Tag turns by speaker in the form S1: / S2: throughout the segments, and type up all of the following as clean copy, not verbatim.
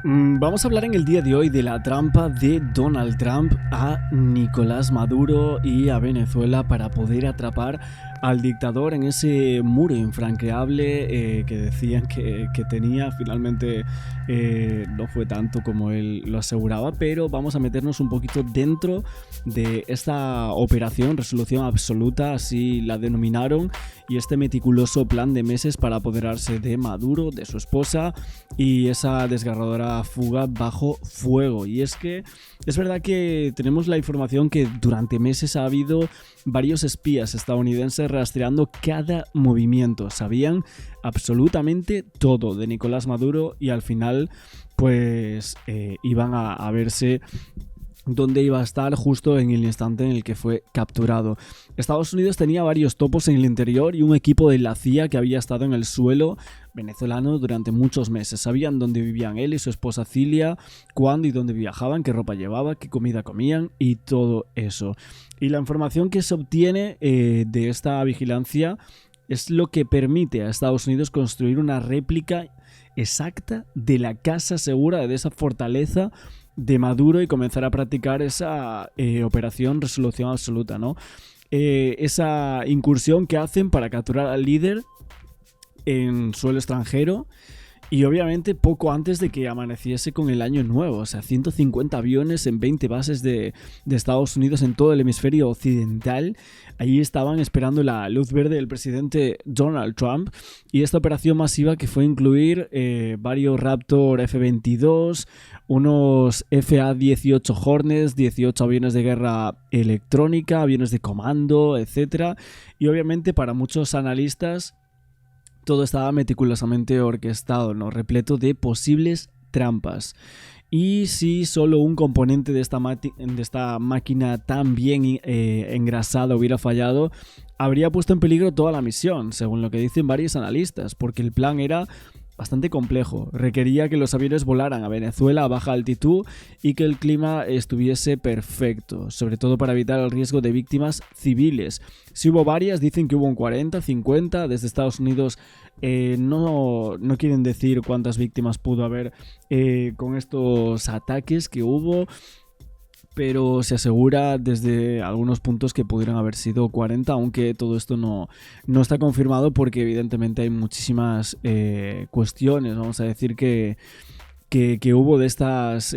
S1: Vamos a hablar en el día de hoy de la trampa de Donald Trump a Nicolás Maduro y a Venezuela para poder atrapar al dictador en ese muro infranqueable que decían que tenía. Finalmente no fue tanto como él lo aseguraba, pero vamos a meternos un poquito dentro de esta operación, resolución absoluta, así la denominaron, y este meticuloso plan de meses para apoderarse de Maduro, de su esposa y esa desgarradora fuga bajo fuego. Y es que es verdad que tenemos la información que durante meses ha habido varios espías estadounidenses rastreando cada movimiento, sabían absolutamente todo de Nicolás Maduro y al final pues iban a verse dónde iba a estar justo en el instante en el que fue capturado. Estados Unidos tenía varios topos en el interior y un equipo de la CIA que había estado en el suelo venezolano durante muchos meses. Sabían dónde vivían él y su esposa Cilia, cuándo y dónde viajaban, qué ropa llevaba, qué comida comían y todo eso. Y la información que se obtiene de esta vigilancia es lo que permite a Estados Unidos construir una réplica exacta de la casa segura, de esa fortaleza de Maduro, y comenzar a practicar esa operación resolución absoluta, ¿no? Esa incursión que hacen para capturar al líder en suelo extranjero y obviamente poco antes de que amaneciese con el año nuevo. O sea, 150 aviones en 20 bases de Estados Unidos en todo el hemisferio occidental. Allí estaban esperando la luz verde del presidente Donald Trump, y esta operación masiva que fue incluir varios Raptor F-22, unos FA-18 Hornets, 18 aviones de guerra electrónica, aviones de comando, etc. Y obviamente para muchos analistas todo estaba meticulosamente orquestado, ¿no? Repleto de posibles trampas. Y si solo un componente de esta máquina tan bien engrasada hubiera fallado, habría puesto en peligro toda la misión, según lo que dicen varios analistas, porque el plan era bastante complejo. Requería que los aviones volaran a Venezuela a baja altitud y que el clima estuviese perfecto, sobre todo para evitar el riesgo de víctimas civiles. Si hubo varias, dicen que hubo un 40, 50, desde Estados Unidos no quieren decir cuántas víctimas pudo haber con estos ataques que hubo, pero se asegura desde algunos puntos que pudieran haber sido 40, aunque todo esto no está confirmado porque evidentemente hay muchísimas cuestiones, vamos a decir, que hubo de estas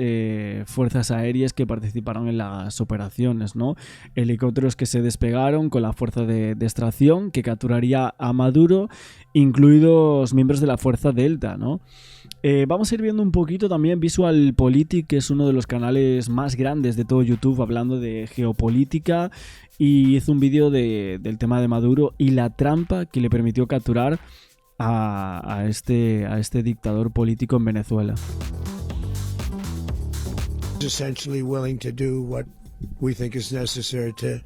S1: fuerzas aéreas que participaron en las operaciones, ¿no? Helicópteros que se despegaron con la fuerza de extracción que capturaría a Maduro, incluidos miembros de la fuerza Delta, ¿no? Vamos a ir viendo un poquito también Visual Politic, que es uno de los canales más grandes de todo YouTube hablando de geopolítica, y hizo un vídeo del tema de Maduro y la trampa que le permitió capturar a este dictador político en Venezuela.
S2: Essentially willing to do what we think is necessary to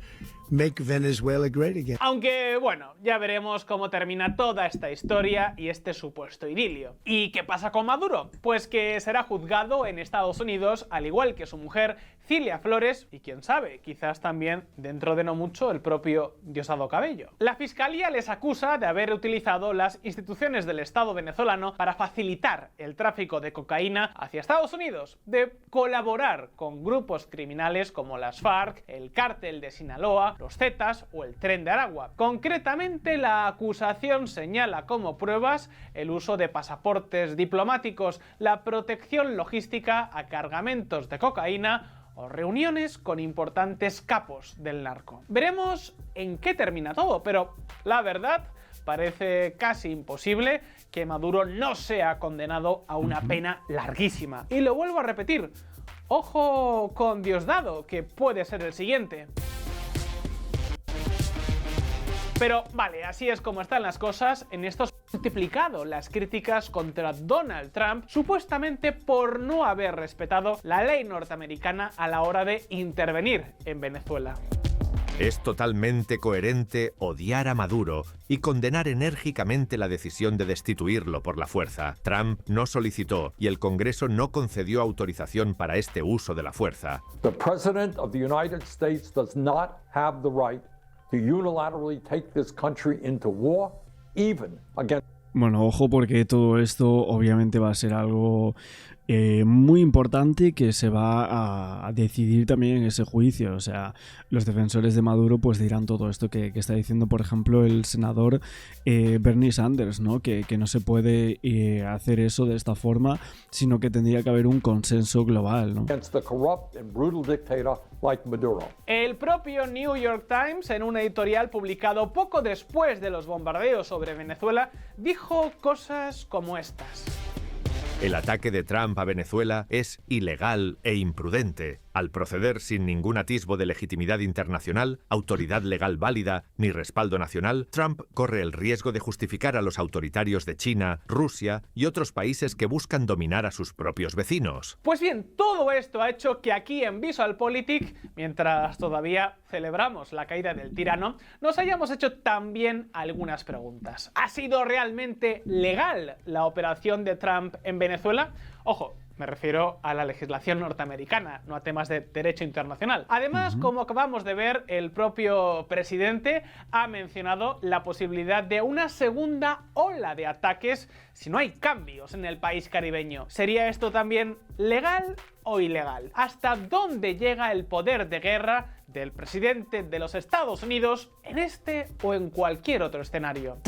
S2: make Venezuela great again.
S3: Aunque, bueno, ya veremos cómo termina toda esta historia y este supuesto idilio. ¿Y qué pasa con Maduro? Pues que será juzgado en Estados Unidos, al igual que su mujer Cilia Flores, y quién sabe, quizás también dentro de no mucho el propio Diosdado Cabello. La fiscalía les acusa de haber utilizado las instituciones del Estado venezolano para facilitar el tráfico de cocaína hacia Estados Unidos, de colaborar con grupos criminales como las FARC, el Cártel de Sinaloa, los Zetas o el Tren de Aragua. Concretamente, la acusación señala como pruebas el uso de pasaportes diplomáticos, la protección logística a cargamentos de cocaína o reuniones con importantes capos del narco. Veremos en qué termina todo, pero la verdad parece casi imposible que Maduro no sea condenado a una pena larguísima. Y lo vuelvo a repetir, ojo con Diosdado, que puede ser el siguiente. Pero vale, así es como están las cosas. En estos multiplicado las críticas contra Donald Trump, supuestamente por no haber respetado la ley norteamericana a la hora de intervenir en Venezuela.
S4: Es totalmente coherente odiar a Maduro y condenar enérgicamente la decisión de destituirlo por la fuerza. Trump no solicitó y el Congreso no concedió autorización para este uso de la fuerza.
S5: The President of the United States does not have the right to unilaterally take this country into war, even against.
S1: Bueno, ojo, porque todo esto obviamente va a ser algo muy importante que se va a decidir también en ese juicio. O sea, los defensores de Maduro pues dirán todo esto que está diciendo, por ejemplo, el senador Bernie Sanders, ¿no? Que no se puede hacer eso de esta forma, sino que tendría que haber un consenso global, ¿no?
S5: Against the corrupt and brutal dictator like Maduro.
S3: El propio New York Times, en un editorial publicado poco después de los bombardeos sobre Venezuela, dijo cosas como estas.
S4: El ataque de Trump a Venezuela es ilegal e imprudente. Al proceder sin ningún atisbo de legitimidad internacional, autoridad legal válida ni respaldo nacional, Trump corre el riesgo de justificar a los autoritarios de China, Rusia y otros países que buscan dominar a sus propios vecinos.
S3: Pues bien, todo esto ha hecho que aquí en VisualPolitik, mientras todavía celebramos la caída del tirano, nos hayamos hecho también algunas preguntas. ¿Ha sido realmente legal la operación de Trump en Venezuela? Ojo, me refiero a la legislación norteamericana, no a temas de derecho internacional. Además, como acabamos de ver, el propio presidente ha mencionado la posibilidad de una segunda ola de ataques si no hay cambios en el país caribeño. ¿Sería esto también legal o ilegal? ¿Hasta dónde llega el poder de guerra del presidente de los Estados Unidos en este o en cualquier otro escenario?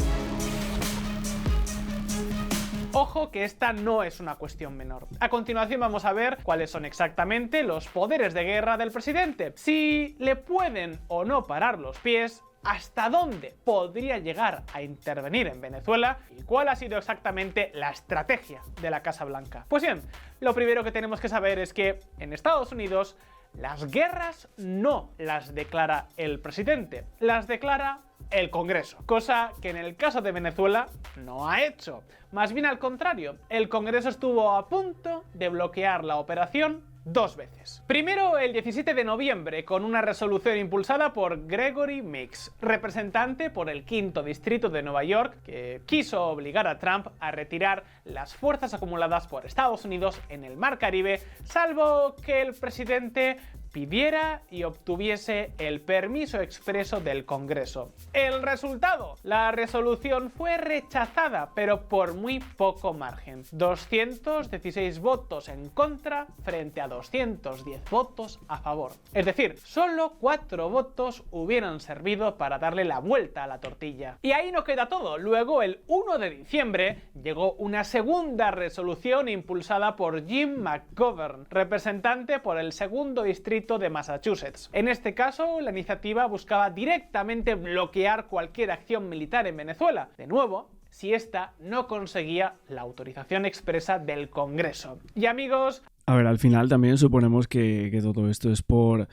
S3: Ojo que esta no es una cuestión menor. A continuación vamos a ver cuáles son exactamente los poderes de guerra del presidente, si le pueden o no parar los pies, hasta dónde podría llegar a intervenir en Venezuela y cuál ha sido exactamente la estrategia de la Casa Blanca. Pues bien, lo primero que tenemos que saber es que en Estados Unidos las guerras no las declara el presidente, las declara el Congreso, cosa que en el caso de Venezuela no ha hecho. Más bien al contrario, el Congreso estuvo a punto de bloquear la operación 2 veces. Primero, el 17 de noviembre, con una resolución impulsada por Gregory Meeks, representante por el 5º Distrito de Nueva York, que quiso obligar a Trump a retirar las fuerzas acumuladas por Estados Unidos en el Mar Caribe, salvo que el presidente pidiera y obtuviese el permiso expreso del Congreso. El resultado: la resolución fue rechazada, pero por muy poco margen. 216 votos en contra frente a 210 votos a favor. Es decir, solo 4 votos hubieran servido para darle la vuelta a la tortilla. Y ahí no queda todo. Luego, el 1 de diciembre, llegó una segunda resolución impulsada por Jim McGovern, representante por el 2º Distrito de Massachusetts. En este caso, la iniciativa buscaba directamente bloquear cualquier acción militar en Venezuela, de nuevo, si ésta no conseguía la autorización expresa del Congreso. Y amigos...
S1: A ver, al final también suponemos que todo esto es por...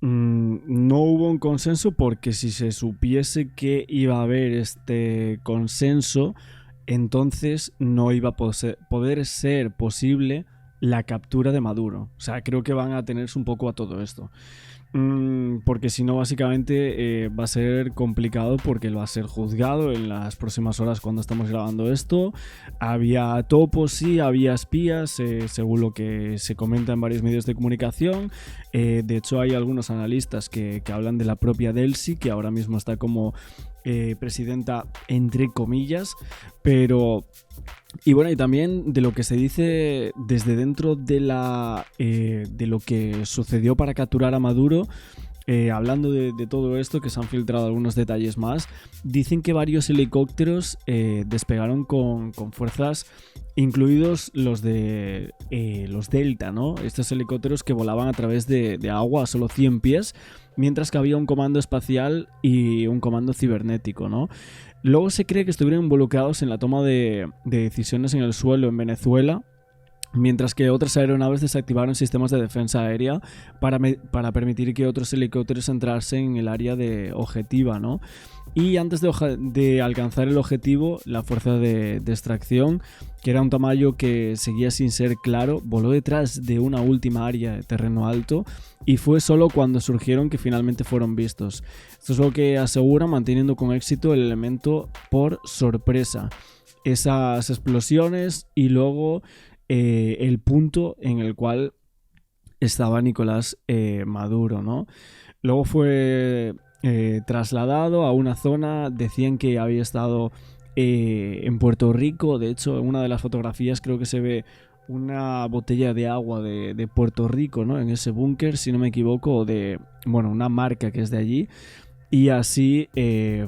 S1: no hubo un consenso, porque si se supiese que iba a haber este consenso, entonces no iba a poder ser posible la captura de Maduro. O sea, creo que van a atenerse un poco a todo esto. Porque si no, básicamente va a ser complicado, porque él va a ser juzgado en las próximas horas cuando estamos grabando esto. Había topos, sí, había espías, según lo que se comenta en varios medios de comunicación. De hecho, hay algunos analistas que hablan de la propia Delcy, que ahora mismo está como presidenta entre comillas, pero... Y bueno, y también de lo que se dice desde dentro de lo que sucedió para capturar a Maduro, hablando de todo esto, que se han filtrado algunos detalles más, dicen que varios helicópteros despegaron con fuerzas, incluidos los de los Delta, ¿no? Estos helicópteros que volaban a través de agua a solo 100 pies, mientras que había un comando espacial y un comando cibernético, ¿no? Luego se cree que estuvieron involucrados en la toma de decisiones en el suelo en Venezuela, mientras que otras aeronaves desactivaron sistemas de defensa aérea para permitir que otros helicópteros entrasen en el área de objetiva, ¿no? Y antes de alcanzar el objetivo, la fuerza de extracción, que era un tamaño que seguía sin ser claro, voló detrás de una última área de terreno alto, y fue solo cuando surgieron que finalmente fueron vistos. Esto es lo que asegura, manteniendo con éxito el elemento por sorpresa. Esas explosiones y luego el punto en el cual estaba Nicolás Maduro, ¿no? Luego fue trasladado a una zona, decían que había estado en Puerto Rico. De hecho, en una de las fotografías creo que se ve una botella de agua de Puerto Rico, ¿no? En ese búnker, si no me equivoco, o de, bueno, una marca que es de allí. Y así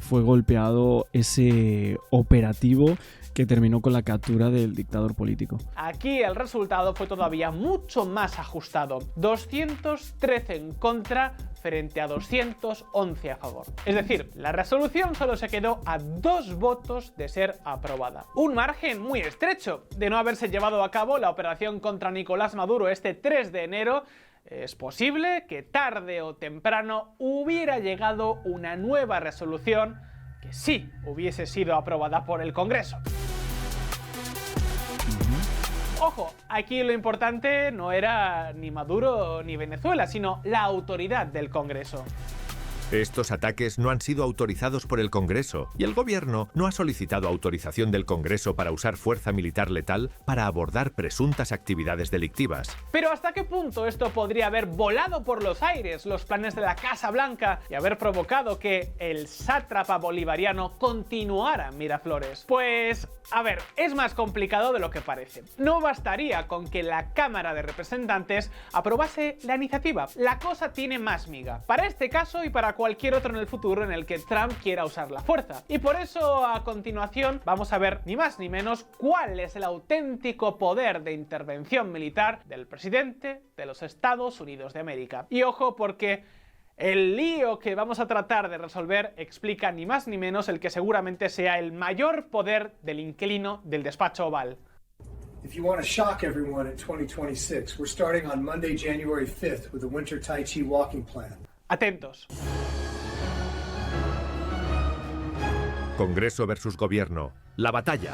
S1: fue golpeado ese operativo que terminó con la captura del dictador político.
S3: Aquí el resultado fue todavía mucho más ajustado. 213 en contra frente a 211 a favor. Es decir, la resolución solo se quedó a 2 votos de ser aprobada. Un margen muy estrecho. De no haberse llevado a cabo la operación contra Nicolás Maduro este 3 de enero, es posible que tarde o temprano hubiera llegado una nueva resolución que sí hubiese sido aprobada por el Congreso. Ojo, aquí lo importante no era ni Maduro ni Venezuela, sino la autoridad del Congreso.
S4: Estos ataques no han sido autorizados por el Congreso y el gobierno no ha solicitado autorización del Congreso para usar fuerza militar letal para abordar presuntas actividades delictivas.
S3: Pero ¿hasta qué punto esto podría haber volado por los aires los planes de la Casa Blanca y haber provocado que el sátrapa bolivariano continuara en Miraflores? Pues, a ver, es más complicado de lo que parece. No bastaría con que la Cámara de Representantes aprobase la iniciativa. La cosa tiene más miga. Para este caso y para cualquier otro en el futuro en el que Trump quiera usar la fuerza. Y por eso, a continuación, vamos a ver ni más ni menos cuál es el auténtico poder de intervención militar del presidente de los Estados Unidos de América. Y ojo, porque el lío que vamos a tratar de resolver explica ni más ni menos el que seguramente sea el mayor poder del inquilino del despacho Oval.
S6: If you want to shock everyone in 2026, we're starting on Monday, January 5th with the Winter Tai Chi Walking Plan.
S3: Atentos.
S4: Congreso versus Gobierno. La batalla.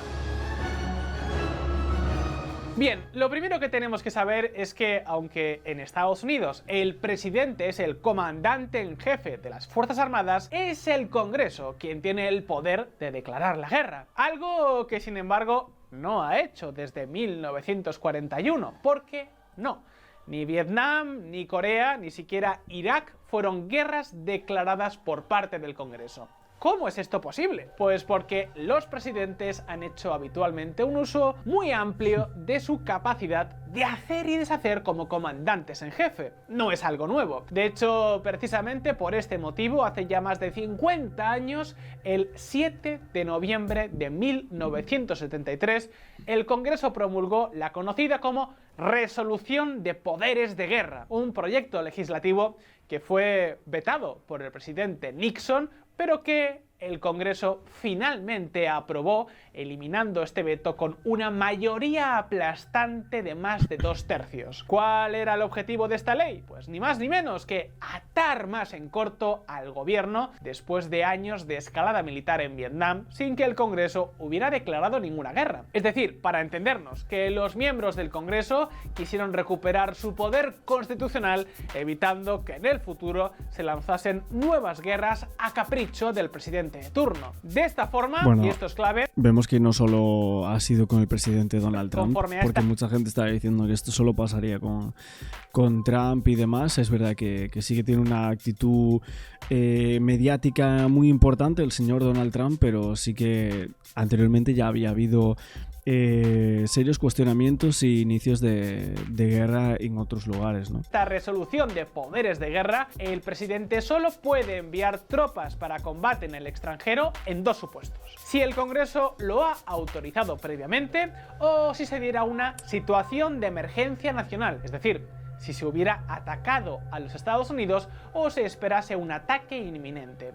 S3: Bien, lo primero que tenemos que saber es que, aunque en Estados Unidos el presidente es el comandante en jefe de las Fuerzas Armadas, es el Congreso quien tiene el poder de declarar la guerra. Algo que, sin embargo, no ha hecho desde 1941. ¿Por qué no? Ni Vietnam, ni Corea, ni siquiera Irak fueron guerras declaradas por parte del Congreso. ¿Cómo es esto posible? Pues porque los presidentes han hecho habitualmente un uso muy amplio de su capacidad de hacer y deshacer como comandantes en jefe. No es algo nuevo. De hecho, precisamente por este motivo, hace ya más de 50 años, el 7 de noviembre de 1973, el Congreso promulgó la conocida como Resolución de Poderes de Guerra, un proyecto legislativo que fue vetado por el presidente Nixon, pero que el Congreso finalmente aprobó, eliminando este veto con una mayoría aplastante de más de 2/3. ¿Cuál era el objetivo de esta ley? Pues ni más ni menos que atar más en corto al gobierno después de años de escalada militar en Vietnam sin que el Congreso hubiera declarado ninguna guerra. Es decir, para entendernos, que los miembros del Congreso quisieron recuperar su poder constitucional, evitando que en el futuro se lanzasen nuevas guerras a capricho del presidente de turno. De esta forma,
S1: bueno,
S3: y esto es clave,
S1: vemos que no solo ha sido con el presidente Donald Trump, porque mucha gente está diciendo que esto solo pasaría con Trump y demás. Es verdad que sí que tiene una actitud mediática muy importante el señor Donald Trump, pero sí que anteriormente ya había habido serios cuestionamientos y inicios de guerra en otros lugares, ¿no?
S3: Esta resolución de poderes de guerra, el presidente solo puede enviar tropas para combate en el extranjero en 2 supuestos: si el Congreso lo ha autorizado previamente o si se diera una situación de emergencia nacional, es decir, si se hubiera atacado a los Estados Unidos o se esperase un ataque inminente.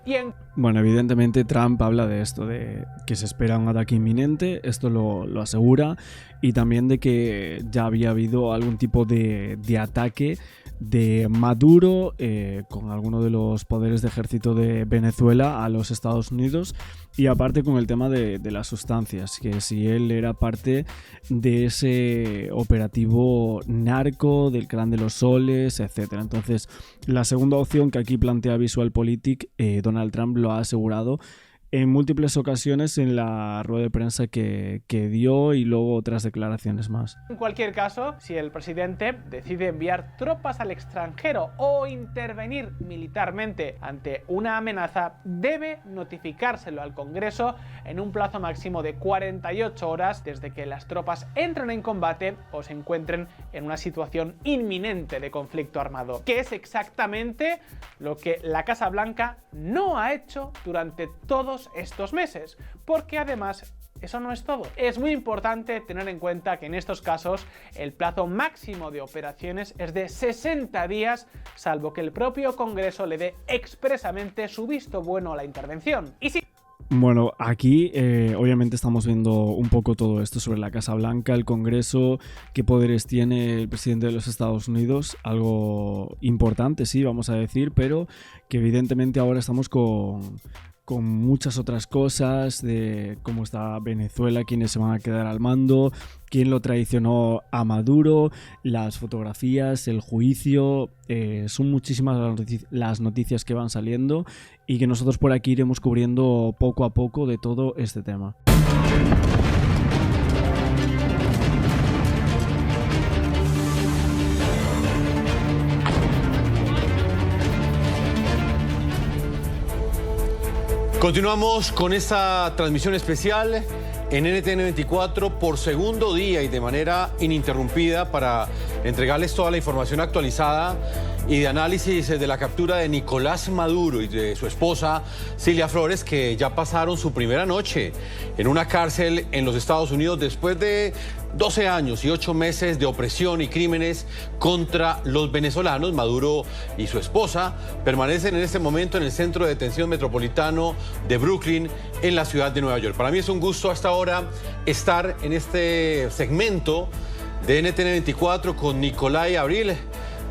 S1: Bueno, evidentemente Trump habla de esto, de que se espera un ataque inminente, esto lo asegura, y también de que ya había habido algún tipo de ataque de Maduro con alguno de los poderes de ejército de Venezuela a los Estados Unidos, y aparte con el tema de las sustancias, que si él era parte de ese operativo narco del Clan de los Soles, etcétera. Entonces, la segunda opción que aquí plantea VisualPolitik, Donald Trump lo ha asegurado en múltiples ocasiones en la rueda de prensa que dio y luego otras declaraciones más.
S3: En cualquier caso, si el presidente decide enviar tropas al extranjero o intervenir militarmente ante una amenaza, debe notificárselo al Congreso en un plazo máximo de 48 horas desde que las tropas entren en combate o se encuentren en una situación inminente de conflicto armado, que es exactamente lo que la Casa Blanca no ha hecho durante todos estos meses, porque además eso no es todo. Es muy importante tener en cuenta que en estos casos el plazo máximo de operaciones es de 60 días, salvo que el propio Congreso le dé expresamente su visto bueno a la intervención. Y si
S1: Bueno, aquí obviamente estamos viendo un poco todo esto sobre la Casa Blanca, el Congreso, qué poderes tiene el presidente de los Estados Unidos, algo importante, sí, vamos a decir, pero que evidentemente ahora estamos con muchas otras cosas de cómo está Venezuela, quiénes se van a quedar al mando, quién lo traicionó a Maduro, las fotografías, el juicio, son muchísimas las noticias que van saliendo y que nosotros por aquí iremos cubriendo poco a poco de todo este tema.
S7: Continuamos con esta transmisión especial en NTN 24 por segundo día y de manera ininterrumpida para entregarles toda la información actualizada y de análisis de la captura de Nicolás Maduro y de su esposa Cilia Flores, que ya pasaron su primera noche en una cárcel en los Estados Unidos después de 12 años y 8 meses de opresión y crímenes contra los venezolanos. Maduro y su esposa permanecen en este momento en el Centro de Detención Metropolitano de Brooklyn, en la ciudad de Nueva York. Para mí es un gusto hasta ahora estar en este segmento de NTN 24 con Nicolai Abril,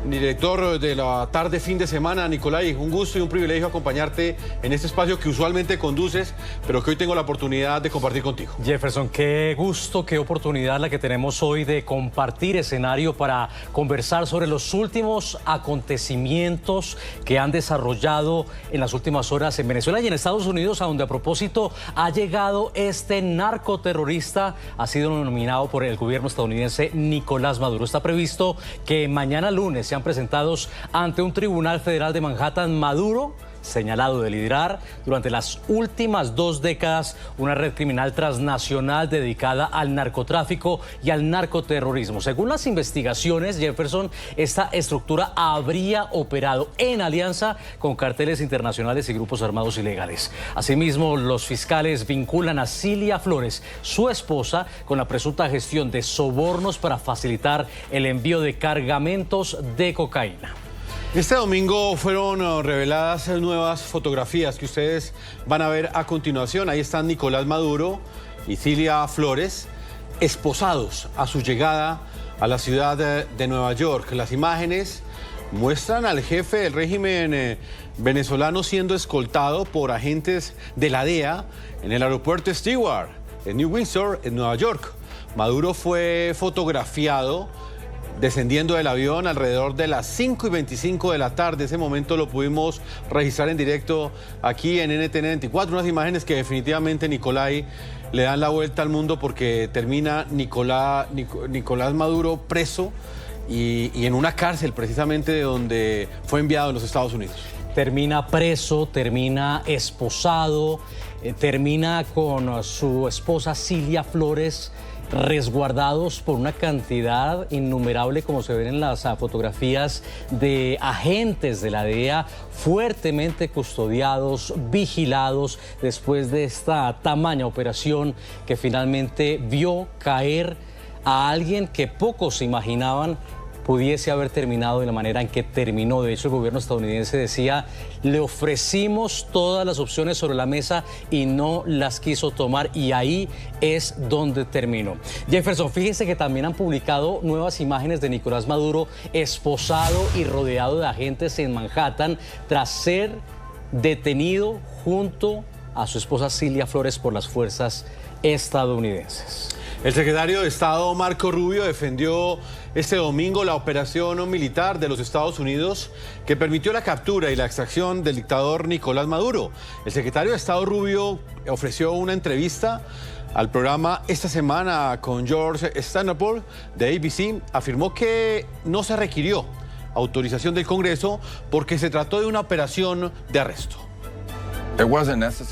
S7: director de la tarde fin de semana. Nicolai, un gusto y un privilegio acompañarte en este espacio que usualmente conduces, pero que hoy tengo la oportunidad de compartir contigo.
S8: Jefferson, qué gusto, qué oportunidad la que tenemos hoy de compartir escenario para conversar sobre los últimos acontecimientos que han desarrollado en las últimas horas en Venezuela y en Estados Unidos, a donde a propósito ha llegado este narcoterrorista, ha sido nominado por el gobierno estadounidense Nicolás Maduro. Está previsto que mañana lunes sean presentados ante un tribunal federal de Manhattan. Maduro, señalado de liderar durante las últimas 2 décadas una red criminal transnacional dedicada al narcotráfico y al narcoterrorismo. Según las investigaciones, Jefferson, esta estructura habría operado en alianza con carteles internacionales y grupos armados ilegales. Asimismo, los fiscales vinculan a Cilia Flores, su esposa, con la presunta gestión de sobornos para facilitar el envío de cargamentos de cocaína.
S7: Este domingo fueron reveladas nuevas fotografías que ustedes van a ver a continuación. Ahí están Nicolás Maduro y Cilia Flores esposados a su llegada a la ciudad de Nueva York. Las imágenes muestran al jefe del régimen venezolano siendo escoltado por agentes de la DEA en el aeropuerto Stewart, en New Windsor, en Nueva York. Maduro fue fotografiado descendiendo del avión alrededor de las 5:25 de la tarde. Ese momento lo pudimos registrar en directo aquí en NTN 24. Unas imágenes que definitivamente, Nicolai, le dan la vuelta al mundo, porque termina Nicolás Maduro preso y en una cárcel precisamente de donde fue enviado en los Estados Unidos.
S8: Termina preso, termina esposado, termina con su esposa Cilia Flores, resguardados por una cantidad innumerable, como se ven en las fotografías, de agentes de la DEA, fuertemente custodiados, vigilados, después de esta tamaña operación que finalmente vio caer a alguien que pocos se imaginaban pudiese haber terminado de la manera en que terminó. De hecho, el gobierno estadounidense decía: le ofrecimos todas las opciones sobre la mesa y no las quiso tomar, y ahí es donde terminó. Jefferson, fíjense que también han publicado nuevas imágenes de Nicolás Maduro esposado y rodeado de agentes en Manhattan tras ser detenido junto a su esposa Cilia Flores por las fuerzas estadounidenses.
S7: El secretario de Estado Marco Rubio defendió este domingo la operación militar de los Estados Unidos que permitió la captura y la extracción del dictador Nicolás Maduro. El secretario de Estado Rubio ofreció una entrevista al programa Esta Semana con George Steinopoulos de ABC. Afirmó que no se requirió autorización del Congreso porque se trató de una operación de arresto.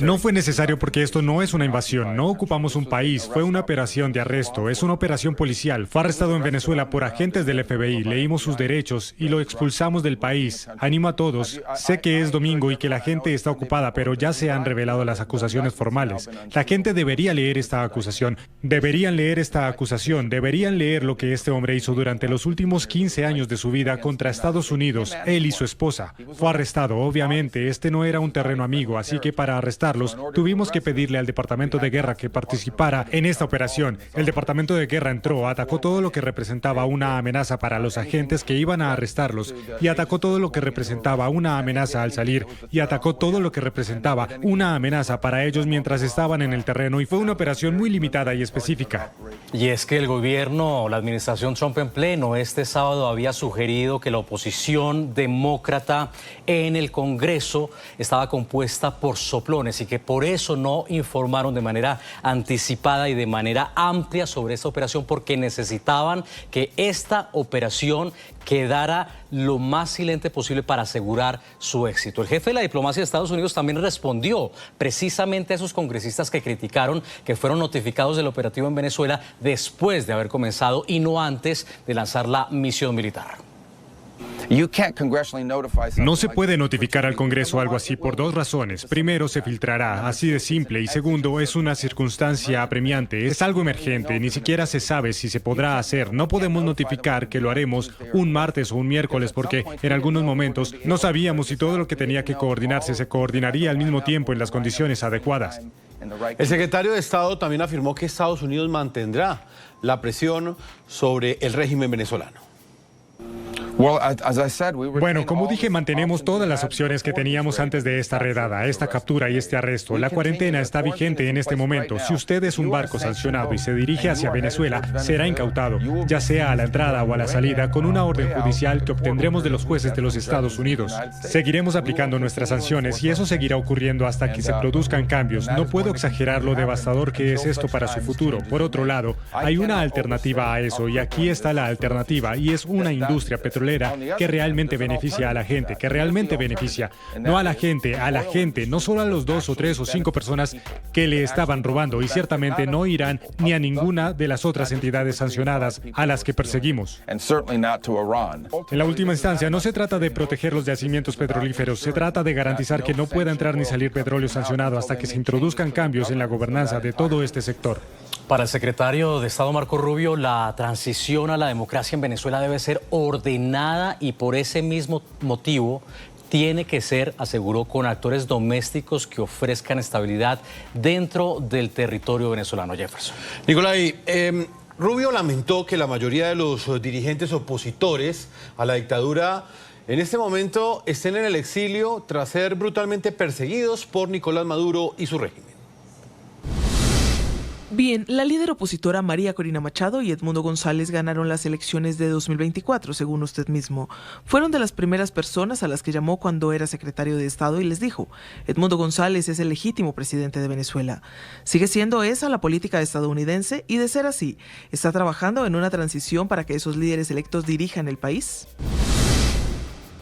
S9: No fue necesario porque esto no es una invasión, no ocupamos un país, fue una operación de arresto, es una operación policial. Fue arrestado en Venezuela por agentes del FBI, leímos sus derechos y lo expulsamos del país. Animo a todos, sé que es domingo y que la gente está ocupada, pero ya se han revelado las acusaciones formales. La gente debería leer esta acusación, deberían leer lo que este hombre hizo durante los últimos 15 años de su vida contra Estados Unidos, él y su esposa. Fue arrestado, obviamente, este no era un terreno amigo, así que para arrestarlos tuvimos que pedirle al Departamento de Guerra que participara en esta operación. El Departamento de Guerra entró, atacó todo lo que representaba una amenaza para los agentes que iban a arrestarlos y atacó todo lo que representaba una amenaza al salir y atacó todo lo que representaba una amenaza para ellos mientras estaban en el terreno y fue una operación muy limitada y específica.
S8: Y es que el gobierno, la administración Trump en pleno, este sábado había sugerido que la oposición demócrata en el Congreso estaba compuesta por soplones y que por eso no informaron de manera anticipada y de manera amplia sobre esta operación, porque necesitaban que esta operación quedara lo más silente posible para asegurar su éxito. El jefe de la diplomacia de Estados Unidos también respondió precisamente a esos congresistas que criticaron que fueron notificados del operativo en Venezuela después de haber comenzado y no antes de lanzar la misión militar.
S9: No se puede notificar al Congreso algo así por dos razones. Primero, se filtrará, así de simple. Y segundo, es una circunstancia apremiante. Es algo emergente. Ni siquiera se sabe si se podrá hacer. No podemos notificar que lo haremos un martes o un miércoles porque en algunos momentos no sabíamos si todo lo que tenía que coordinarse se coordinaría al mismo tiempo en las condiciones adecuadas.
S7: El secretario de Estado también afirmó que Estados Unidos mantendrá la presión sobre el régimen venezolano.
S9: Bueno, como dije, mantenemos todas las opciones que teníamos antes de esta redada, esta captura y este arresto. La cuarentena está vigente en este momento. Si usted es un barco sancionado y se dirige hacia Venezuela, será incautado, ya sea a la entrada o a la salida, con una orden judicial que obtendremos de los jueces de los Estados Unidos. Seguiremos aplicando nuestras sanciones y eso seguirá ocurriendo hasta que se produzcan cambios. No puedo exagerar lo devastador que es esto para su futuro. Por otro lado, hay una alternativa a eso y aquí está la alternativa y es una industria petrolera que realmente beneficia a la gente, que realmente beneficia, no a la gente, no solo a los 2 o 3 o 5 personas que le estaban robando y ciertamente no Irán ni a ninguna de las otras entidades sancionadas a las que perseguimos. En la última instancia, no se trata de proteger los yacimientos petrolíferos, se trata de garantizar que no pueda entrar ni salir petróleo sancionado hasta que se introduzcan cambios en la gobernanza de todo este sector.
S8: Para el secretario de Estado Marco Rubio, la transición a la democracia en Venezuela debe ser ordenada y por ese mismo motivo tiene que ser, aseguró, con actores domésticos que ofrezcan estabilidad dentro del territorio venezolano. Jefferson.
S7: Nicolai, Rubio lamentó que la mayoría de los dirigentes opositores a la dictadura en este momento estén en el exilio tras ser brutalmente perseguidos por Nicolás Maduro y su régimen.
S10: Bien, la líder opositora María Corina Machado y Edmundo González ganaron las elecciones de 2024, según usted mismo. Fueron de las primeras personas a las que llamó cuando era secretario de Estado y les dijo: Edmundo González es el legítimo presidente de Venezuela. ¿Sigue siendo esa la política estadounidense? Y de ser así, ¿está trabajando en una transición para que esos líderes electos dirijan el país?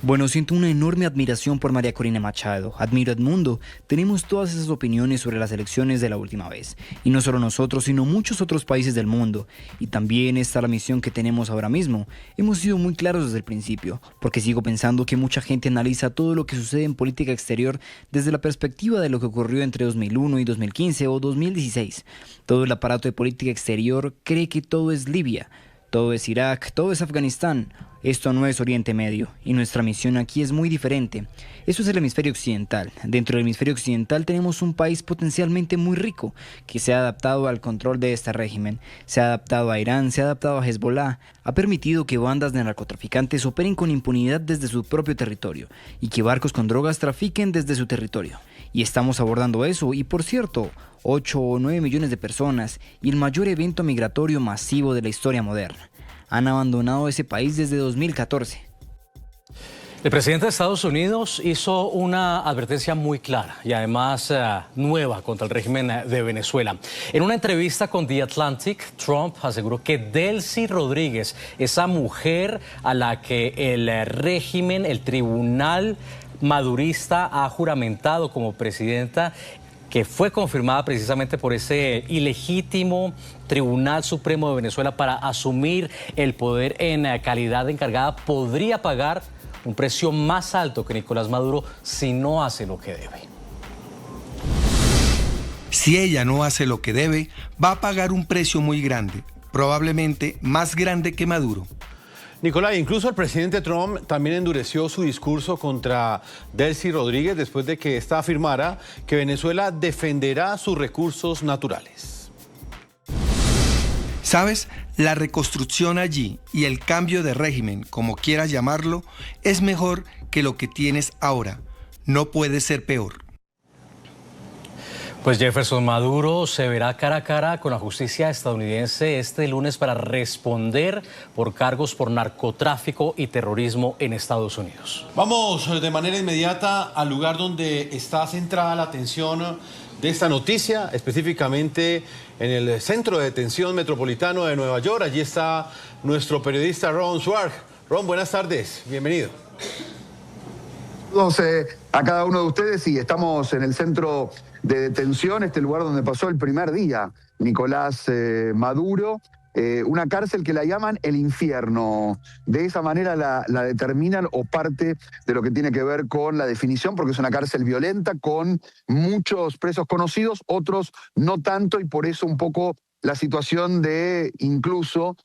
S11: Bueno, siento una enorme admiración por María Corina Machado. Admiro a Edmundo. Tenemos todas esas opiniones sobre las elecciones de la última vez. Y no solo nosotros, sino muchos otros países del mundo. Y también está la misión que tenemos ahora mismo. Hemos sido muy claros desde el principio, porque sigo pensando que mucha gente analiza todo lo que sucede en política exterior desde la perspectiva de lo que ocurrió entre 2001 y 2015 o 2016. Todo el aparato de política exterior cree que todo es Libia, todo es Irak, todo es Afganistán. Esto no es Oriente Medio, y nuestra misión aquí es muy diferente. Eso es el hemisferio occidental. Dentro del hemisferio occidental tenemos un país potencialmente muy rico, que se ha adaptado al control de este régimen, se ha adaptado a Irán, se ha adaptado a Hezbollah, ha permitido que bandas de narcotraficantes operen con impunidad desde su propio territorio, y que barcos con drogas trafiquen desde su territorio. Y estamos abordando eso, y por cierto, 8 o 9 millones de personas y el mayor evento migratorio masivo de la historia moderna. Han abandonado ese país desde 2014.
S8: El presidente de Estados Unidos hizo una advertencia muy clara y además nueva contra el régimen de Venezuela. En una entrevista con The Atlantic, Trump aseguró que Delcy Rodríguez, esa mujer a la que el régimen, el tribunal madurista ha juramentado como presidenta, que fue confirmada precisamente por ese ilegítimo Tribunal Supremo de Venezuela para asumir el poder en calidad de encargada, podría pagar un precio más alto que Nicolás Maduro si no hace lo que debe.
S12: Si ella no hace lo que debe, va a pagar un precio muy grande, probablemente más grande que Maduro.
S7: Nicolás, incluso el presidente Trump también endureció su discurso contra Delcy Rodríguez después de que ésta afirmara que Venezuela defenderá sus recursos naturales.
S12: ¿Sabes? La reconstrucción allí y el cambio de régimen, como quieras llamarlo, es mejor que lo que tienes ahora. No puede ser peor.
S8: Pues Jefferson, Maduro se verá cara a cara con la justicia estadounidense este lunes para responder por cargos por narcotráfico y terrorismo en Estados Unidos.
S7: Vamos de manera inmediata al lugar donde está centrada la atención de esta noticia, específicamente en el Centro de Detención Metropolitano de Nueva York. Allí está nuestro periodista Ron Schwartz. Ron, buenas tardes, bienvenido.
S13: Saludos a cada uno de ustedes y estamos en el centro de detención, este lugar donde pasó el primer día Nicolás Maduro, una cárcel que la llaman el infierno. De esa manera la determinan, o parte de lo que tiene que ver con la definición, porque es una cárcel violenta con muchos presos conocidos, otros no tanto, y por eso un poco la situación de incluso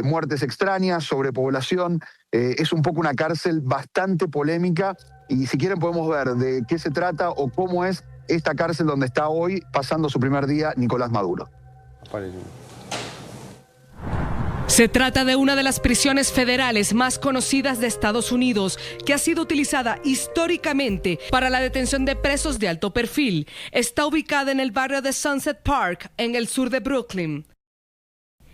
S13: muertes extrañas, sobrepoblación. Es un poco una cárcel bastante polémica, y si quieren podemos ver de qué se trata o cómo es esta cárcel donde está hoy pasando su primer día Nicolás Maduro.
S14: Se trata de una de las prisiones federales más conocidas de Estados Unidos, que ha sido utilizada históricamente para la detención de presos de alto perfil. Está ubicada en el barrio de Sunset Park, en el sur de Brooklyn.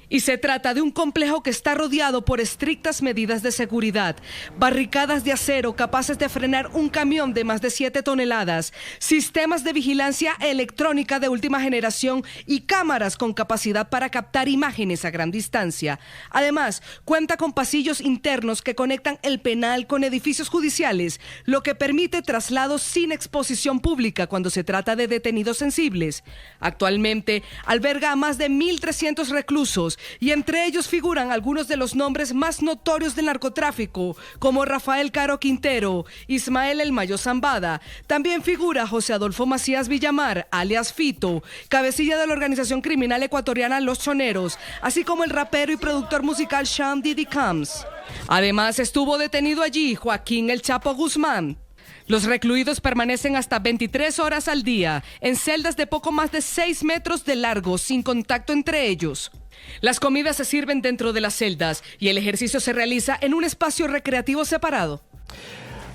S14: Y se trata de un complejo que está rodeado por estrictas medidas de seguridad, barricadas de acero capaces de frenar un camión de más de 7 toneladas, sistemas de vigilancia electrónica de última generación y cámaras con capacidad para captar imágenes a gran distancia. Además, cuenta con pasillos internos que conectan el penal con edificios judiciales, lo que permite traslados sin exposición pública cuando se trata de detenidos sensibles. Actualmente alberga a más de 1.300 reclusos, y entre ellos figuran algunos de los nombres más notorios del narcotráfico, como Rafael Caro Quintero, Ismael El Mayo Zambada. También figura José Adolfo Macías Villamar, alias Fito, cabecilla de la organización criminal ecuatoriana Los Choneros, así como el rapero y productor musical Sean Diddy Combs. Además, estuvo detenido allí Joaquín El Chapo Guzmán. Los recluidos permanecen hasta 23 horas al día, en celdas de poco más de 6 metros de largo, sin contacto entre ellos. Las comidas se sirven dentro de las celdas y el ejercicio se realiza en un espacio recreativo separado.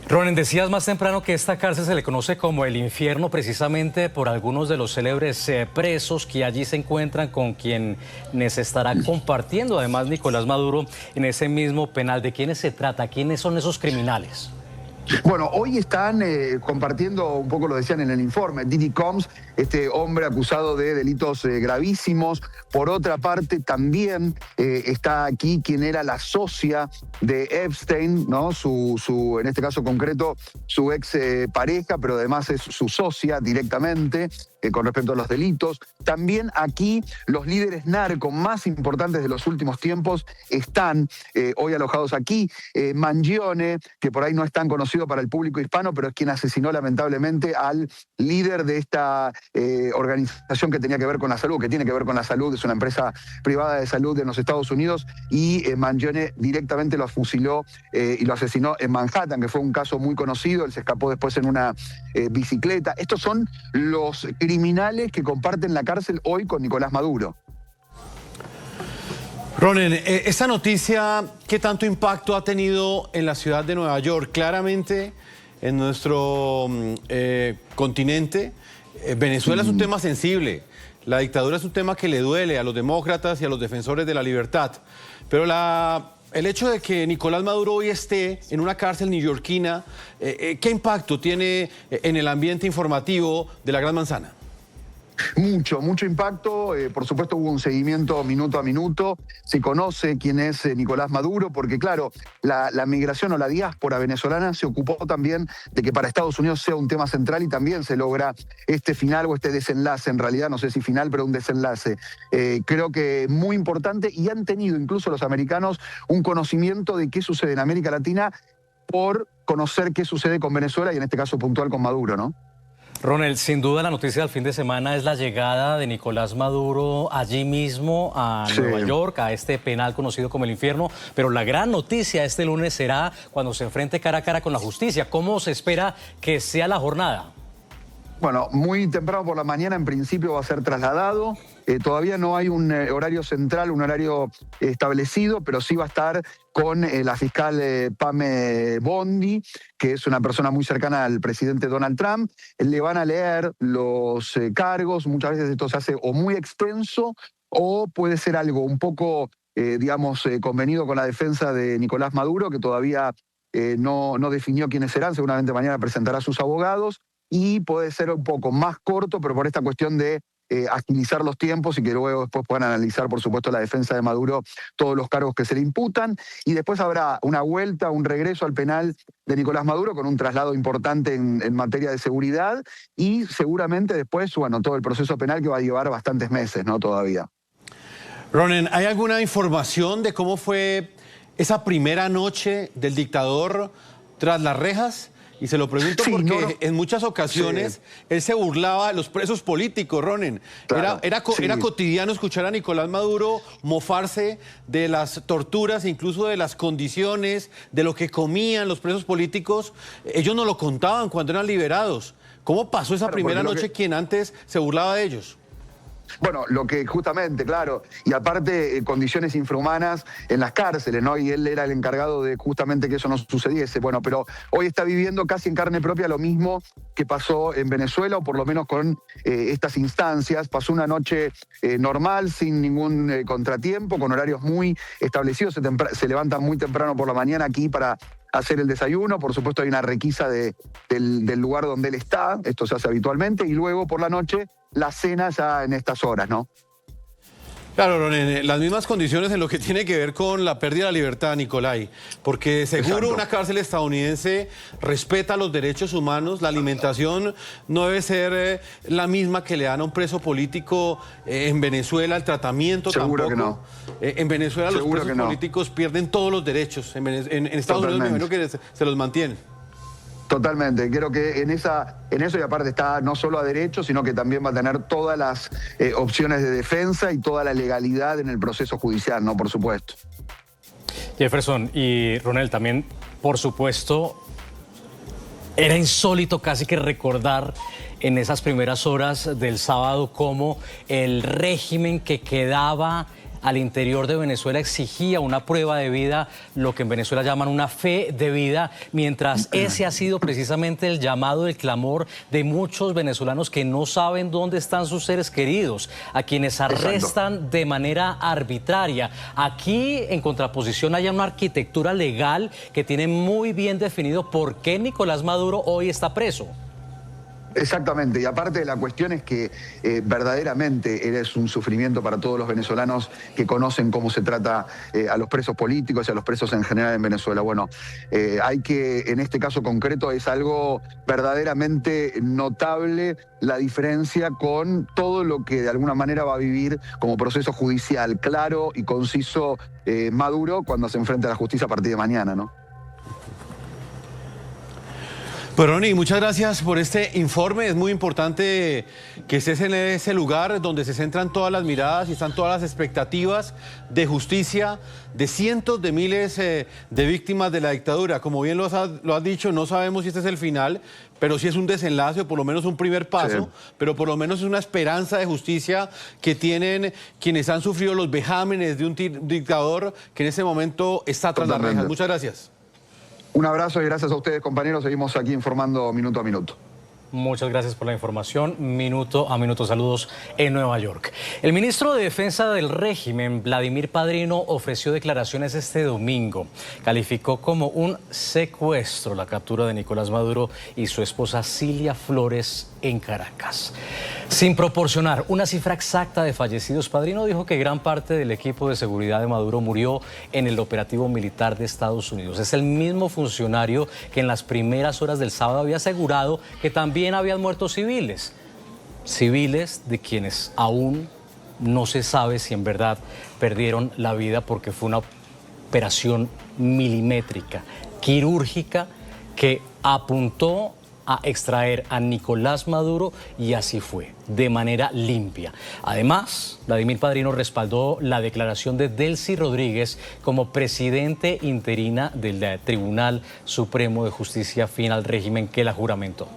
S8: Ronen, decías más temprano que esta cárcel se le conoce como el infierno precisamente por algunos de los célebres presos que allí se encuentran, con quienes estará compartiendo además Nicolás Maduro en ese mismo penal. ¿De quiénes se trata? ¿Quiénes son esos criminales?
S13: Bueno, hoy están compartiendo, un poco lo decían en el informe, Diddy Combs, este hombre acusado de delitos gravísimos. Por otra parte, también está aquí quien era la socia de Epstein, ¿no? En este caso concreto, su ex pareja, pero además es su socia directamente con respecto a los delitos. También aquí los líderes narco más importantes de los últimos tiempos están hoy alojados aquí. Mangione, que por ahí no es tan conocido para el público hispano, pero es quien asesinó lamentablemente al líder de esta organización que tenía que ver con la salud, que tiene que ver con la salud, es una empresa privada de salud en los Estados Unidos, y Mangione directamente lo fusiló y lo asesinó en Manhattan, que fue un caso muy conocido. Él se escapó después en una bicicleta. Estos son los criminales que comparten la cárcel hoy con Nicolás Maduro.
S7: Ronen, esta noticia, ¿qué tanto impacto ha tenido en la ciudad de Nueva York? Claramente, en nuestro continente, Venezuela es un tema sensible. La dictadura es un tema que le duele a los demócratas y a los defensores de la libertad. Pero el hecho de que Nicolás Maduro hoy esté en una cárcel neoyorquina, ¿qué impacto tiene en el ambiente informativo de la Gran Manzana?
S13: Mucho impacto. Por supuesto hubo un seguimiento minuto a minuto. Se conoce quién es Nicolás Maduro, porque claro, la migración o la diáspora venezolana se ocupó también de que para Estados Unidos sea un tema central y también se logra este final o este desenlace, en realidad, no sé si final, pero un desenlace. Creo que muy importante, y han tenido incluso los americanos un conocimiento de qué sucede en América Latina por conocer qué sucede con Venezuela y en este caso puntual con Maduro, ¿no?
S8: Ronald, sin duda la noticia del fin de semana es la llegada de Nicolás Maduro allí mismo a Nueva York, a este penal conocido como el infierno, pero la gran noticia este lunes será cuando se enfrente cara a cara con la justicia. ¿Cómo se espera que sea la jornada?
S13: Bueno, muy temprano por la mañana en principio va a ser trasladado. Todavía no hay un horario central, un horario establecido, pero sí va a estar con la fiscal Pame Bondi, que es una persona muy cercana al presidente Donald Trump. Le van a leer los cargos, muchas veces esto se hace o muy extenso o puede ser algo un poco, convenido con la defensa de Nicolás Maduro, que todavía no definió quiénes serán, seguramente mañana presentará a sus abogados, y puede ser un poco más corto, pero por esta cuestión de agilizar los tiempos y que luego después puedan analizar, por supuesto, la defensa de Maduro, todos los cargos que se le imputan, y después habrá una vuelta, un regreso al penal de Nicolás Maduro con un traslado importante en materia de seguridad y seguramente después, bueno, todo el proceso penal que va a llevar bastantes meses, ¿no? Todavía.
S7: Ronen, ¿hay alguna información de cómo fue esa primera noche del dictador tras las rejas? Y se lo pregunto porque en muchas ocasiones él se burlaba de los presos políticos, Ronen. Claro, era cotidiano escuchar a Nicolás Maduro mofarse de las torturas, incluso de las condiciones, de lo que comían los presos políticos. Ellos no lo contaban cuando eran liberados. ¿Cómo pasó esa primera noche quien antes se burlaba de ellos?
S13: Bueno, lo que justamente, claro, y aparte condiciones infrahumanas en las cárceles, ¿no? Y él era el encargado de justamente que eso no sucediese. Bueno, pero hoy está viviendo casi en carne propia lo mismo que pasó en Venezuela, o por lo menos con estas instancias. Pasó una noche normal, sin ningún contratiempo, con horarios muy establecidos. Se levantan muy temprano por la mañana aquí para hacer el desayuno. Por supuesto hay una requisa del lugar donde él está, esto se hace habitualmente, y luego por la noche la cena ya en estas horas, ¿no?
S7: Claro, Ronen, las mismas condiciones en lo que tiene que ver con la pérdida de la libertad, Nicolai, porque seguro una cárcel estadounidense respeta los derechos humanos, la alimentación no debe ser la misma que le dan a un preso político en Venezuela, el tratamiento
S13: seguro
S7: tampoco.
S13: Que no.
S7: En Venezuela
S13: seguro
S7: los presos políticos pierden todos los derechos, en Estados Unidos me imagino que se los mantienen.
S13: Totalmente, creo que en eso y aparte está no solo a derecho, sino que también va a tener todas las opciones de defensa y toda la legalidad en el proceso judicial, ¿no? Por supuesto.
S8: Jefferson y Ronald, también, por supuesto, era insólito casi que recordar en esas primeras horas del sábado cómo el régimen que quedaba al interior de Venezuela exigía una prueba de vida, lo que en Venezuela llaman una fe de vida, mientras ese ha sido precisamente el llamado, el clamor de muchos venezolanos que no saben dónde están sus seres queridos, a quienes arrestan de manera arbitraria. Aquí, en contraposición, hay una arquitectura legal que tiene muy bien definido por qué Nicolás Maduro hoy está preso.
S13: Exactamente, y aparte la cuestión es que verdaderamente es un sufrimiento para todos los venezolanos que conocen cómo se trata a los presos políticos y a los presos en general en Venezuela. Bueno, hay que, en este caso concreto, es algo verdaderamente notable la diferencia con todo lo que de alguna manera va a vivir como proceso judicial claro y conciso Maduro cuando se enfrente a la justicia a partir de mañana, ¿no?
S7: Pues Ronnie, muchas gracias por este informe. Es muy importante que estés en ese lugar donde se centran todas las miradas y están todas las expectativas de justicia de cientos de miles de víctimas de la dictadura. Como bien lo has dicho, no sabemos si este es el final, pero sí es un desenlace o por lo menos un primer paso, pero por lo menos es una esperanza de justicia que tienen quienes han sufrido los vejámenes de un dictador que en ese momento está tras las rejas. Muchas gracias.
S13: Un abrazo y gracias a ustedes, compañeros. Seguimos aquí informando minuto a minuto.
S8: Muchas gracias por la información. Minuto a minuto, saludos en Nueva York. El ministro de Defensa del régimen, Vladimir Padrino, ofreció declaraciones este domingo. Calificó como un secuestro la captura de Nicolás Maduro y su esposa Cilia Flores en Caracas. Sin proporcionar una cifra exacta de fallecidos, Padrino dijo que gran parte del equipo de seguridad de Maduro murió en el operativo militar de Estados Unidos. Es el mismo funcionario que en las primeras horas del sábado había asegurado que también habían muerto civiles de quienes aún no se sabe si en verdad perdieron la vida porque fue una operación milimétrica, quirúrgica, que apuntó a extraer a Nicolás Maduro y así fue, de manera limpia. Además, Vladimir Padrino respaldó la declaración de Delcy Rodríguez como presidente interina del Tribunal Supremo de Justicia afín al régimen que la juramentó.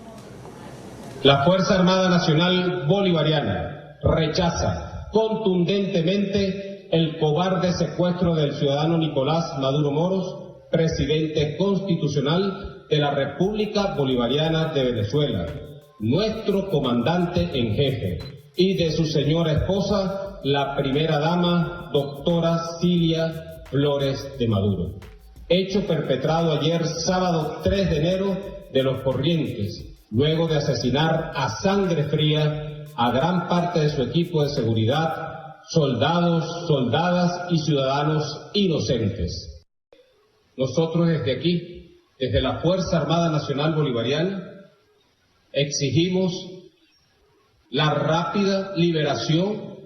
S15: La Fuerza Armada Nacional Bolivariana rechaza contundentemente el cobarde secuestro del ciudadano Nicolás Maduro Moros, presidente constitucional de la República Bolivariana de Venezuela, nuestro comandante en jefe, y de su señora esposa, la primera dama, doctora Cilia Flores de Maduro. Hecho perpetrado ayer, sábado 3 de enero, de los Corrientes, luego de asesinar a sangre fría a gran parte de su equipo de seguridad, soldados, soldadas y ciudadanos inocentes. Nosotros desde aquí, desde la Fuerza Armada Nacional Bolivariana, exigimos la rápida liberación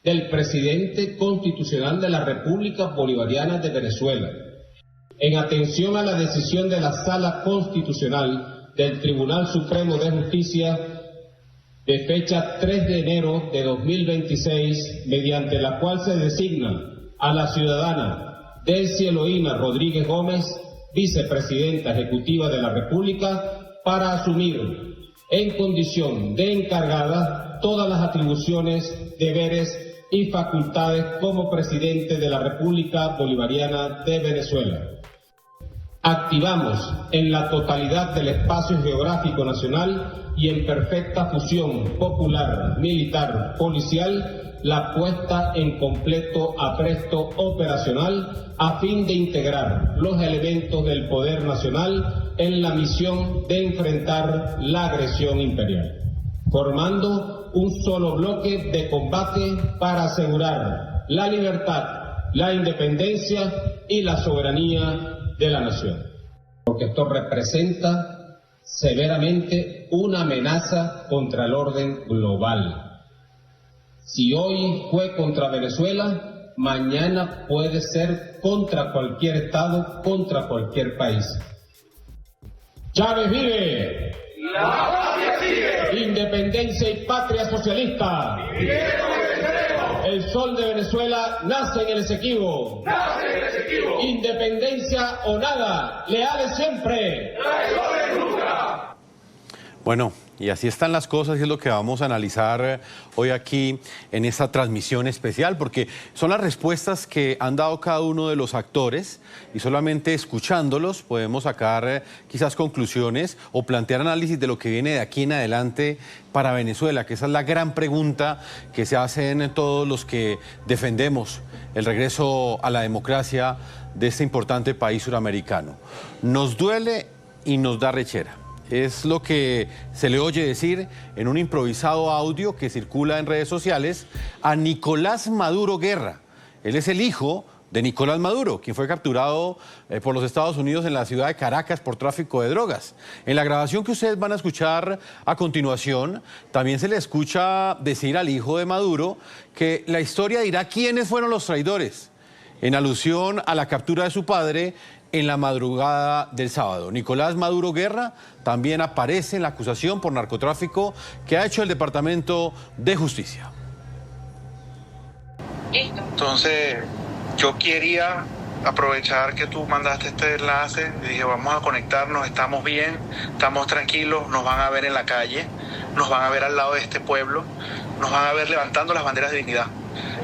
S15: del presidente constitucional de la República Bolivariana de Venezuela, en atención a la decisión de la Sala Constitucional del Tribunal Supremo de Justicia de fecha 3 de enero de 2026, mediante la cual se designa a la ciudadana Delcy Eloína Rodríguez Gómez, vicepresidenta ejecutiva de la República, para asumir en condición de encargada todas las atribuciones, deberes y facultades como presidente de la República Bolivariana de Venezuela. Activamos en la totalidad del espacio geográfico nacional y en perfecta fusión popular, militar, policial, la puesta en completo apresto operacional a fin de integrar los elementos del poder nacional en la misión de enfrentar la agresión imperial, formando un solo bloque de combate para asegurar la libertad, la independencia y la soberanía de la nación. Porque esto representa severamente una amenaza contra el orden global. Si hoy fue contra Venezuela, mañana puede ser contra cualquier Estado, contra cualquier país. Chávez vive. La patria sigue. Independencia y patria socialista. El sol de Venezuela nace en el Esequibo. Nace en el Esequibo. Independencia o nada. Leales siempre. Traidores nunca.
S7: Bueno, y así están las cosas y es lo que vamos a analizar hoy aquí en esta transmisión especial, porque son las respuestas que han dado cada uno de los actores y solamente escuchándolos podemos sacar quizás conclusiones o plantear análisis de lo que viene de aquí en adelante para Venezuela, que esa es la gran pregunta que se hacen todos los que defendemos el regreso a la democracia de este importante país suramericano. Nos duele y nos da rechera. Es lo que se le oye decir en un improvisado audio que circula en redes sociales a Nicolás Maduro Guerra. Él es el hijo de Nicolás Maduro, quien fue capturado por los Estados Unidos en la ciudad de Caracas por tráfico de drogas. En la grabación que ustedes van a escuchar a continuación, también se le escucha decir al hijo de Maduro que la historia dirá quiénes fueron los traidores, en alusión a la captura de su padre en la madrugada del sábado. Nicolás Maduro Guerra también aparece en la acusación por narcotráfico que ha hecho el Departamento de Justicia.
S16: Entonces, yo quería aprovechar que tú mandaste este enlace y dije, vamos a conectarnos, estamos bien, estamos tranquilos, nos van a ver en la calle, nos van a ver al lado de este pueblo, nos van a ver levantando las banderas de dignidad.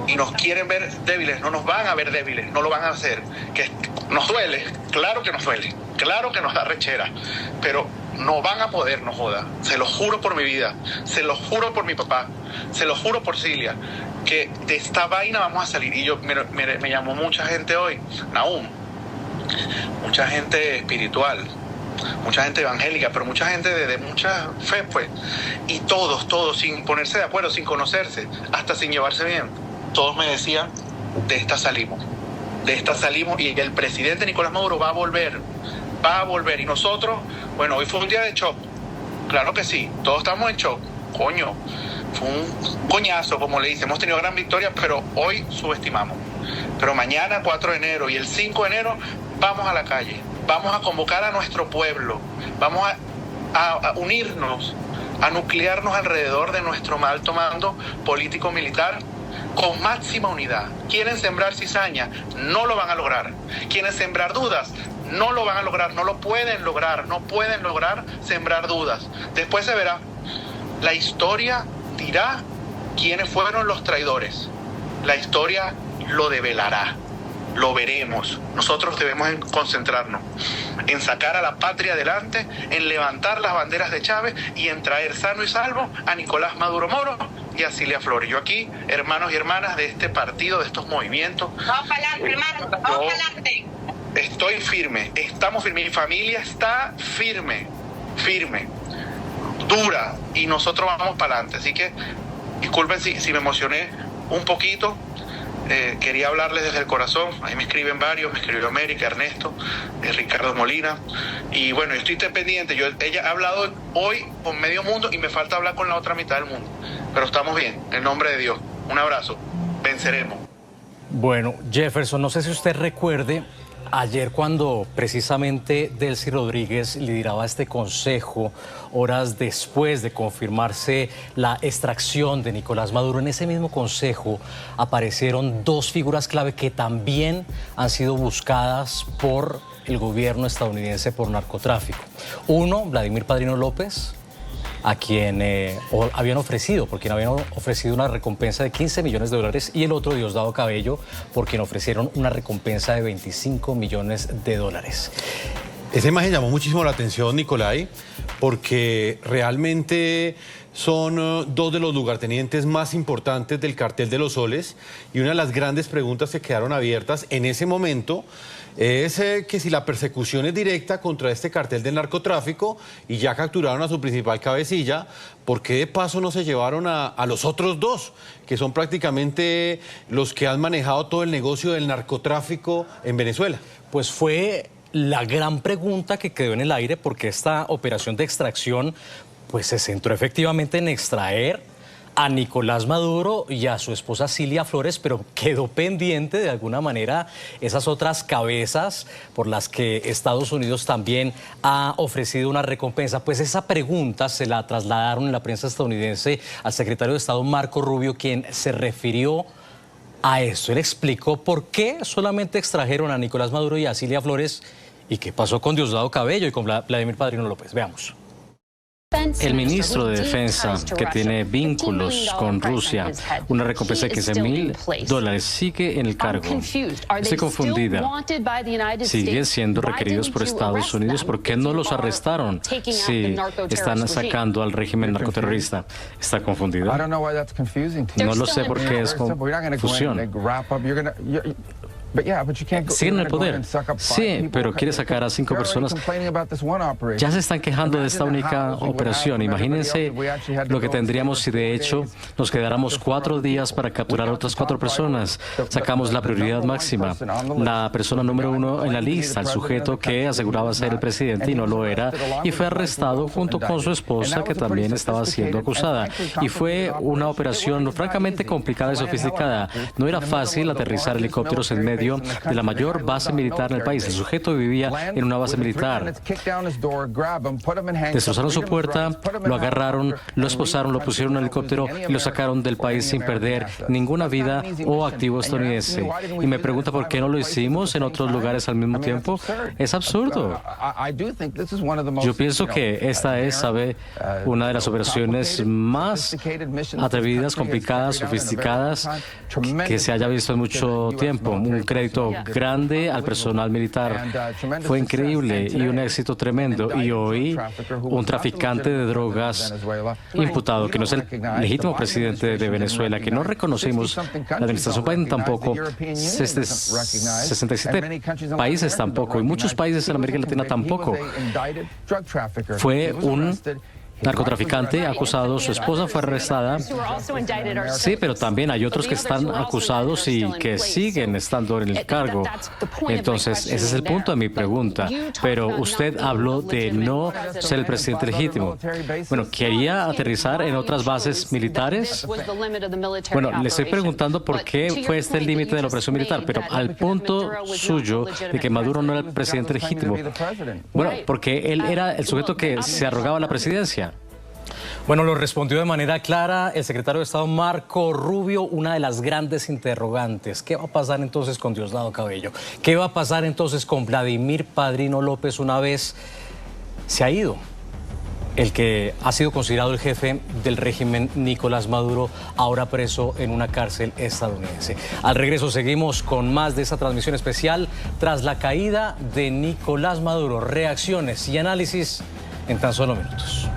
S16: Y nos quieren ver débiles, no nos van a ver débiles, no lo van a hacer. Que nos duele, claro que nos duele, claro que nos da rechera, pero No van a poder, no joda. Se lo juro por mi vida, se lo juro por mi papá, se lo juro por Cilia, que de esta vaina vamos a salir. Y yo me llamó mucha gente hoy, Nahum, mucha gente espiritual, mucha gente evangélica, pero mucha gente de mucha fe, pues. Y todos, sin ponerse de acuerdo, sin conocerse, hasta sin llevarse bien. Todos me decían, de esta salimos. Y el presidente Nicolás Maduro va a volver. Y nosotros, bueno, hoy fue un día de shock. Claro que sí, todos estamos en shock. Coño, fue un coñazo, como le dice. Hemos tenido gran victoria, pero hoy subestimamos. Pero mañana, 4 de enero y el 5 de enero, vamos a la calle. Vamos a convocar a nuestro pueblo. Vamos a unirnos, a nuclearnos alrededor de nuestro alto mando político-militar con máxima unidad. Quieren sembrar cizaña, no lo van a lograr. Quieren sembrar dudas, no lo van a lograr, no lo pueden lograr, no pueden lograr sembrar dudas. Después se verá. La historia dirá quiénes fueron los traidores. La historia lo develará. Lo veremos. Nosotros debemos concentrarnos en sacar a la patria adelante, en levantar las banderas de Chávez y en traer sano y salvo a Nicolás Maduro Moro y a Cilia Flores. Yo aquí, hermanos y hermanas de este partido, de estos movimientos, vamos para adelante, hermano, vamos para adelante. Estoy firme, estamos firmes, mi familia está firme, dura, y nosotros vamos para adelante. Así que disculpen si me emocioné un poquito. Quería hablarles desde el corazón. Ahí me escriben varios, me escribió América, Ernesto, Ricardo Molina, y bueno, yo estoy pendiente. Ella ha hablado hoy con medio mundo y me falta hablar con la otra mitad del mundo, pero estamos bien, en nombre de Dios. Un abrazo, venceremos.
S8: Bueno, Jefferson, no sé si usted recuerde ayer cuando precisamente Delcy Rodríguez lideraba este consejo, horas después de confirmarse la extracción de Nicolás Maduro. En ese mismo consejo aparecieron 2 figuras clave que también han sido buscadas por el gobierno estadounidense por narcotráfico. Uno, Vladimir Padrino López, a quien habían ofrecido una recompensa de $15 millones, y el otro, Diosdado Cabello, por quien ofrecieron una recompensa de $25 millones.
S7: Esa imagen llamó muchísimo la atención, Nicolai, porque realmente son 2 de los lugartenientes más importantes del Cartel de los Soles, y una de las grandes preguntas que quedaron abiertas en ese momento es que si la persecución es directa contra este cartel del narcotráfico y ya capturaron a su principal cabecilla, ¿por qué de paso no se llevaron a los otros 2, que son prácticamente los que han manejado todo el negocio del narcotráfico en Venezuela?
S8: Pues fue la gran pregunta que quedó en el aire, porque esta operación de extracción pues se centró efectivamente en extraer a Nicolás Maduro y a su esposa Cilia Flores, pero quedó pendiente de alguna manera esas otras cabezas por las que Estados Unidos también ha ofrecido una recompensa. Pues esa pregunta se la trasladaron en la prensa estadounidense al secretario de Estado Marco Rubio, quien se refirió a esto. Él explicó por qué solamente extrajeron a Nicolás Maduro y a Cilia Flores y qué pasó con Diosdado Cabello y con Vladimir Padrino López. Veamos.
S17: El ministro de Defensa, que tiene vínculos con Rusia, una recompensa de $15.000, sigue en el cargo. Estoy confundida. ¿Siguen siendo requeridos por Estados Unidos? ¿Por qué no los arrestaron si están sacando al régimen narcoterrorista? ¿Está confundida? No lo sé por qué es confusión. Siguen en el poder. Sí, pero quiere sacar a 5 personas. Ya se están quejando de esta única operación. Imagínense lo que tendríamos si de hecho nos quedáramos 4 días para capturar a otras 4 personas. Sacamos la prioridad máxima, la persona número 1 en la lista, el sujeto que aseguraba ser el presidente y no lo era, y fue arrestado junto con su esposa, que también estaba siendo acusada. Y fue una operación francamente complicada y sofisticada. No era fácil aterrizar helicópteros en medio de la mayor base militar en el país. El sujeto vivía en una base militar. Destrozaron su puerta, lo agarraron, lo esposaron, lo pusieron en un helicóptero y lo sacaron del país sin perder ninguna vida o activo estadounidense. Y me pregunta por qué no lo hicimos en otros lugares al mismo tiempo. Es absurdo. Yo pienso que esta es, una de las operaciones más atrevidas, complicadas, sofisticadas que se haya visto en mucho tiempo. Un crédito grande al personal militar. Fue increíble y un éxito tremendo. Y hoy un traficante de drogas imputado, que no es el legítimo presidente de Venezuela, que no reconocimos, la administración Biden tampoco, 67 países tampoco, y muchos países en América Latina tampoco. Fue un narcotraficante acusado, su esposa fue arrestada. Sí, pero también hay otros que están acusados y que siguen estando en el cargo. Entonces, ese es el punto de mi pregunta. Pero usted habló de no ser el presidente legítimo. Bueno, ¿quería aterrizar en otras bases militares? Bueno, le estoy preguntando por qué fue este el límite de la operación militar, pero al punto suyo de que Maduro no era el presidente legítimo. Bueno, porque él era el sujeto que se arrogaba la presidencia.
S8: Bueno, lo respondió de manera clara el secretario de Estado Marco Rubio, una de las grandes interrogantes. ¿Qué va a pasar entonces con Diosdado Cabello? ¿Qué va a pasar entonces con Vladimir Padrino López una vez se ha ido? El que ha sido considerado el jefe del régimen, Nicolás Maduro, ahora preso en una cárcel estadounidense. Al regreso seguimos con más de esta transmisión especial tras la caída de Nicolás Maduro. Reacciones y análisis en tan solo minutos.